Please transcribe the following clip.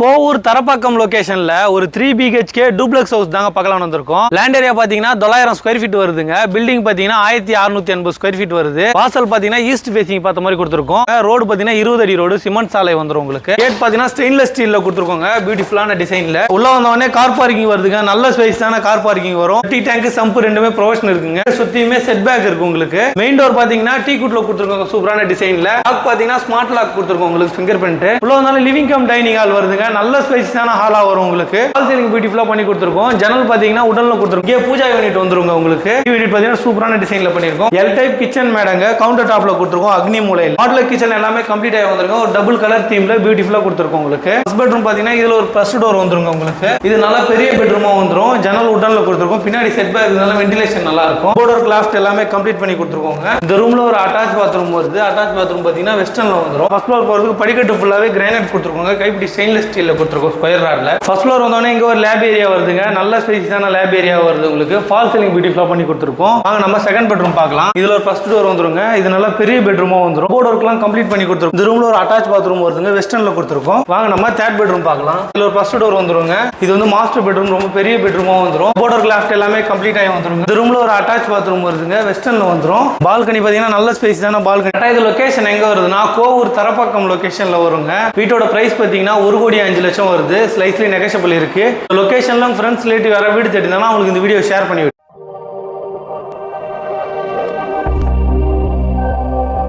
கோவூர் தரப்பாக்கம் லொகேஷன்ல ஒரு 3 BHK duplex house தாங்க பார்க்கலாம் வந்திருக்கோம். லேண்ட் ஏரியா பாத்தீங்கன்னா 900 ஸ்கொயர் ஃபீட் வருதுங்க. பில்டிங் பாத்தீங்கன்னா 1680 ஸ்கொயர் ஃபீட் வருது. வாசல் பாத்தீங்கன்னா ஈஸ்ட் ஃபேசிங் பார்த்த மாதிரி கொடுத்துருக்கோம். ரோடு பாத்தீங்கன்னா 20 அடி ரோடு, சிமெண்ட் சாலை வந்துரும் உங்களுக்கு. கேட் பாத்தீங்கன்னா ஸ்டெயின்லெஸ் ஸ்டீல்ல கொடுத்துருக்கோங்க, பியூட்டிஃபுல்லான டிசைன்ல. உள்ள வந்தவொடனே கார் பார்க்கிங் வருதுங்க, நல்ல ஸ்பேஸான கார் பார்க்கிங் வரும். டீ டேங்க் சம்ப் ரெண்டுமே ப்ரொவிஷன் இருக்குங்க. சுத்தியுமே செட் பேக் இருக்கு உங்களுக்கு. மெயின் டோர் பாத்தீங்கன்னா டீ குட்ல கொடுத்துருக்கோங்க, சூப்பரான டிசைன்ல. லாக் பாத்தீங்கன்னா ஸ்மார்ட் லாக் கொடுத்துருக்கோம் உங்களுக்கு, ஃபிங்கர் பிரிண்ட். உள்ள வந்தாலும் லிவிங் கம் டைனிங் ஹால் வருதுங்க, நல்ல ஸ்பேஸான ஹாலா வரும் உங்களுக்கு. ஹால் சீலிங் பியூட்டிஃபுல்லா பண்ணி கொடுத்துருக்கோம். ஜன்னல் பாத்தீங்கன்னா உடல்ல கொடுத்துருக்கோம். இங்கே பூஜா யூனிட் வந்துருங்க உங்களுக்கு. யூனிட் பாத்தீங்கன்னா சூப்பரான டிசைன்ல பண்ணிருக்கோம். எல் டைப் கிச்சன் மேடங்க, கவுண்டர் டாப்ல கொடுத்துருக்கோம். அக்னி மூலையில் மாடலர் கிச்சன் எல்லாமே கம்ப்ளீட் ஆகி வந்திருக்கும். ஒரு டபுள் கலர் தீம்ல பியூட்டிஃபுல்லா கொடுத்துருக்கோம் உங்களுக்கு. ஃபர்ஸ்ட் பெட்ரூம் பாத்தீங்கன்னா இதுல ஒரு ஃபர்ஸ்ட் டோர் வந்துருங்க உங்களுக்கு. இது நல்ல பெரிய பெட்ரூமா வந்துரும். ஜன்னல் உடல்ல கொடுத்துருக்கோம். பின்னாடி செட் பேக் இருந்தாலும் வென்டிலேஷன் நல்லா இருக்கும். போர்டர் கிளாஸ்ட் எல்லாமே கம்ப்ளீட் பண்ணி கொடுத்துருக்கோங்க. இந்த ரூம்ல ஒரு அட்டாச் பாத்ரூம் வருது. அட்டாச் பாத்ரூம் பாத்தீங்கன்னா வெஸ்டர்ன்ல வந்துரும். ஃபர்ஸ்ட் ஃப்ளோர் போறதுக்கு படிக்கட்டு ஃபுல்லாவே கிரானைட் கொடுத்துருக்கோங்க. கைப்பிடி ஸ்டெயின்லெஸ் ஸ்டீல்ல கொடுத்துருக்கோம் ஸ்கொயர் ராட்ல. ஃபர்ஸ்ட் ஃப்ளோர் வந்தோடனே இங்க ஒரு லேப் ஏரியா வருதுங்க, நல்ல ஸ்பேஸான லேப் ஏரியா வருது உங்களுக்கு. ஃபால் சீலிங் பியூட்டிஃபுல்லா பண்ணி கொடுத்துருக்கோம். வாங்க நம்ம செகண்ட் பெட்ரூம் பார்க்கலாம். இதுல ஒரு ஃபர்ஸ்ட் டோர் வந்துருங்க. இது நல்ல பெரிய பெட்ரூமா வந்துரும். போர்ட் ஒர்க்லாம் கம்ப்ளீட் பண்ணி கொடுத்துருக்கோம். இந்த ரூம்ல ஒரு அட்டாச் பாத்ரூம் வருதுங்க, வெஸ்டர்ன்ல கொடுத்துருக்கோம். வாங்க நம்ம தேர்ட் பெட்ரூம் பார்க்கலாம். இதுல ஒரு ஃபர்ஸ்ட் டோர் வந்துருங்க. இது வந்து மாஸ்டர் பெட்ரூம், ரொம்ப பெரிய பெட்ரூமா வந்துரும். போர்டர் கிளாஸ்ட் எல்லாமே கம்ப்ளீட் ஆகி வந்துருங்க. இந்த ரூம்ல ஒரு அட்டாச் பாத்ரூம் வருதுங்க, வெஸ்டர்ன்ல வந்துரும். பால்கனி பாத்தீங்கன்னா நல்ல ஸ்பேஸ் தான பால்கனி. இது லொகேஷன் எங்க வருதுன்னா கோவூர் தரப்பாக்கம் லொகேஷன்ல வருங்க. வீட்டோட பிரைஸ் பாத்தீங்கன்னா 1,05,00,000 வருது. ஸ்லைஸ்லி நெகோஷியபிள் இருக்கு. லொகேஷன்ல ஃப்ரெண்ட்ஸ் ரிலேட்டிவ் வேற வீடு தேடினா உங்களுக்கு இந்த வீடியோ ஷேர் பண்ணி விட்டுறேன்.